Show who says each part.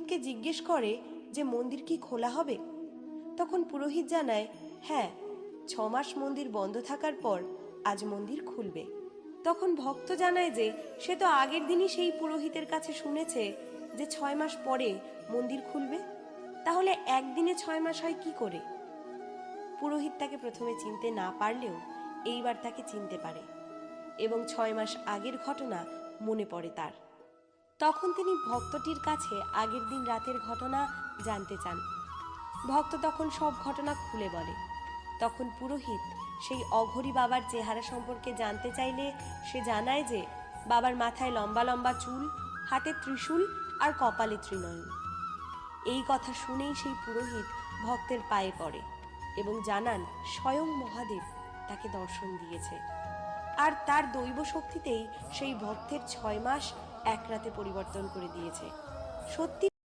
Speaker 1: পুরোহিতকে জিজ্ঞেস করে যে মন্দির কি খোলা হবে। তখন পুরোহিত জানায়, হ্যাঁ, 6 মাস মন্দির বন্ধ থাকার পর আজ মন্দির খুলবে। তখন ভক্ত জানায় যে সে তো আগের দিনই সেই পুরোহিতের কাছে শুনেছে যে 6 মাস পরে মন্দির খুলবে, তাহলে একদিনে 6 মাস হয় কি করে? পুরোহিত তাকে প্রথমে চিনতে না পারলেও এইবার তাকে চিনতে পারে এবং 6 মাস আগের ঘটনা মনে পড়ে তার। তখন তিনি ভক্তটির কাছে আগের দিন রাতের ঘটনা জানতে চান। ভক্ত তখন সব ঘটনা খুলে বলে। তখন পুরোহিত সেই অঘরী বাবার চেহারা সম্পর্কে জানতে চাইলে সে জানায় যে বাবার মাথায় লম্বা লম্বা চুল, হাতে ত্রিশূল আর কপালে ত্রিনয়ন। এই কথা শুনেই সেই পুরোহিত ভক্তের পায়ে পড়ে এবং জানান স্বয়ং মহাদেব তাকে দর্শন দিয়েছে, আর তার দৈব শক্তিতেই সেই ভক্তের 6 মাস এক রাতে পরিবর্তন করে দিয়েছে। সত্যি